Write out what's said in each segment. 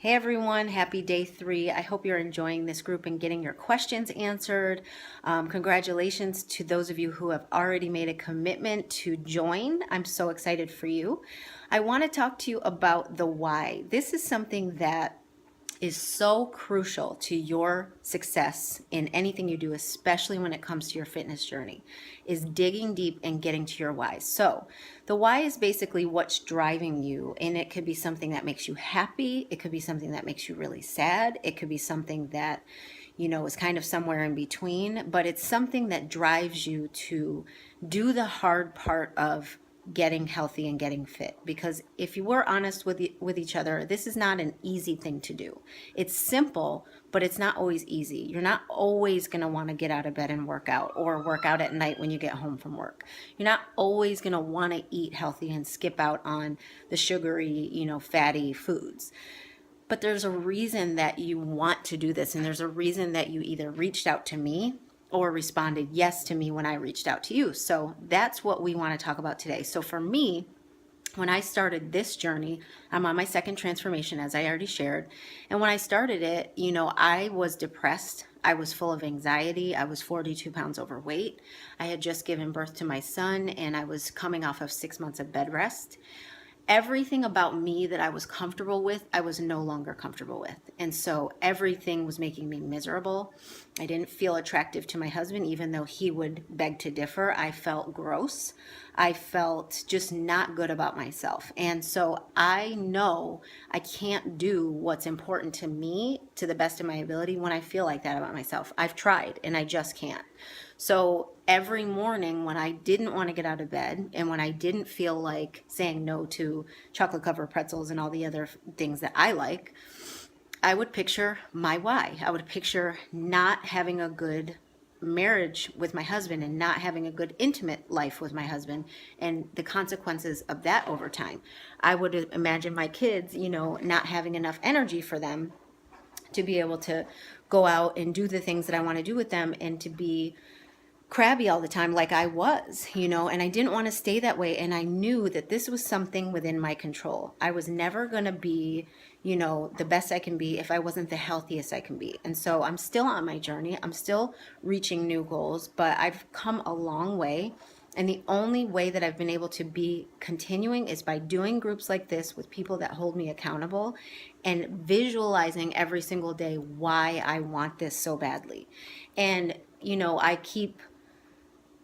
Hey everyone, happy day 3. I hope you're enjoying this group and getting your questions answered. Congratulations to those of you who have already made a commitment to join. I'm so excited for you. I want to talk to you about the why. This is something that is so crucial to your success in anything you do, especially when it comes to your fitness journey, is digging deep and getting to your why. So the why is basically what's driving you, and it could be something that makes you happy. It could be something that makes you really sad. It could be something that, is kind of somewhere in between, but it's something that drives you to do the hard part of getting healthy and getting fit. Because if you were honest with each other, this is not an easy thing to do. It's simple, but it's not always easy. You're not always going to want to get out of bed and work out, or work out at night when you get home from work. You're not always going to want to eat healthy and skip out on the sugary, fatty foods. But there's a reason that you want to do this, and there's a reason that you either reached out to me or responded yes to me when I reached out to you. So that's what we want to talk about today. So for me, when I started this journey, I'm on my second transformation, as I already shared. And when I started it, I was depressed. I was full of anxiety. I was 42 pounds overweight. I had just given birth to my son, and I was coming off of 6 months of bed rest. Everything about me that I was comfortable with, I was no longer comfortable with. And so everything was making me miserable. I didn't feel attractive to my husband, even though he would beg to differ. I felt gross. I felt just not good about myself. And so I know I can't do what's important to me to the best of my ability when I feel like that about myself. I've tried and I just can't. So every morning when I didn't want to get out of bed, and when I didn't feel like saying no to chocolate covered pretzels and all the other things that I like, I would picture my why. I would picture not having a good marriage with my husband and not having a good intimate life with my husband and the consequences of that over time. I would imagine my kids, not having enough energy for them to be able to go out and do the things that I want to do with them, and to be crabby all the time like I was, and I didn't want to stay that way. And I knew that this was something within my control. I was never going to be, the best I can be if I wasn't the healthiest I can be. And so I'm still on my journey. I'm still reaching new goals, but I've come a long way. And the only way that I've been able to be continuing is by doing groups like this with people that hold me accountable, and visualizing every single day why I want this so badly. And, I keep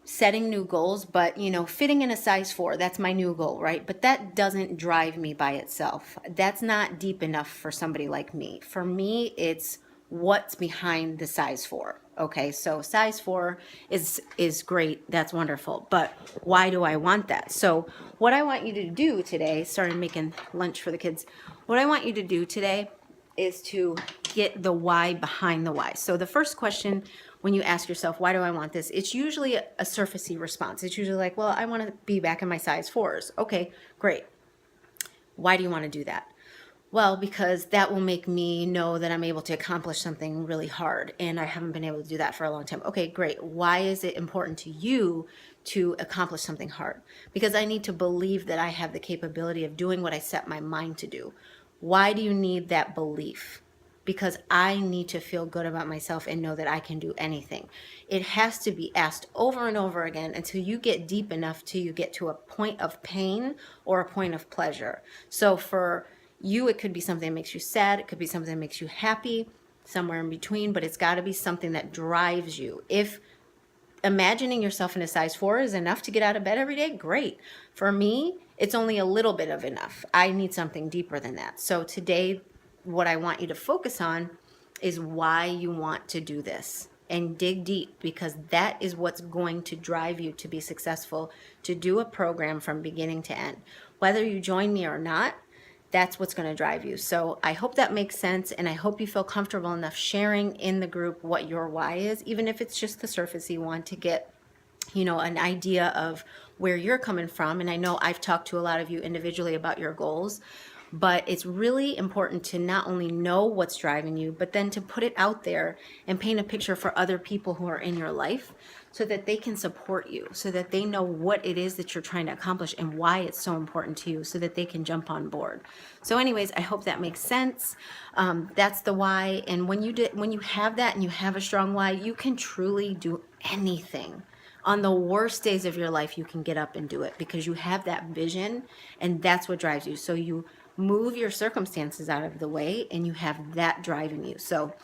setting new goals, but fitting in a size 4, that's my new goal, right? But that doesn't drive me by itself. That's not deep enough for somebody like me. For me, it's what's behind the size 4. Okay, so size 4 is great. That's wonderful. But why do I want that? So what I want you to do today, started making lunch for the kids. What I want you to do today is to get the why behind the why. So the first question, when you ask yourself, why do I want this? It's usually a surfacey response. It's usually like, well, I want to be back in my size 4s. Okay, great. Why do you want to do that? Well, because that will make me know that I'm able to accomplish something really hard, and I haven't been able to do that for a long time. Okay, great. Why is it important to you to accomplish something hard? Because I need to believe that I have the capability of doing what I set my mind to do. Why do you need that belief? Because I need to feel good about myself and know that I can do anything. It has to be asked over and over again until you get deep enough till you get to a point of pain or a point of pleasure. So for you, it could be something that makes you sad. It could be something that makes you happy, somewhere in between, but it's got to be something that drives you. If imagining yourself in a size 4 is enough to get out of bed every day, great. For me, it's only a little bit of enough. I need something deeper than that. So today, what I want you to focus on is why you want to do this, and dig deep, because that is what's going to drive you to be successful, to do a program from beginning to end. Whether you join me or not, that's what's going to drive you. So I hope that makes sense, and I hope you feel comfortable enough sharing in the group what your why is, even if it's just the surfacey one, to get an idea of where you're coming from. And I know I've talked to a lot of you individually about your goals, but it's really important to not only know what's driving you, but then to put it out there and paint a picture for other people who are in your life, so that they can support you, so that they know what it is that you're trying to accomplish and why it's so important to you, so that they can jump on board. So anyways, I hope that makes sense. That's the why. And when you have that and you have a strong why, you can truly do anything. On the worst days of your life, you can get up and do it because you have that vision, and that's what drives you. So you move your circumstances out of the way and you have that driving you. So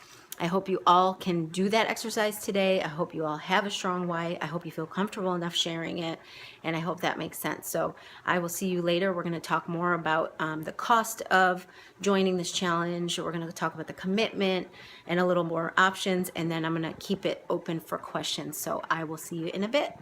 I hope you all can do that exercise today. I hope you all have a strong why. I hope you feel comfortable enough sharing it, and I hope that makes sense. So I will see you later. We're going to talk more about the cost of joining this challenge. We're going to talk about the commitment and a little more options, and then I'm going to keep it open for questions. So I will see you in a bit.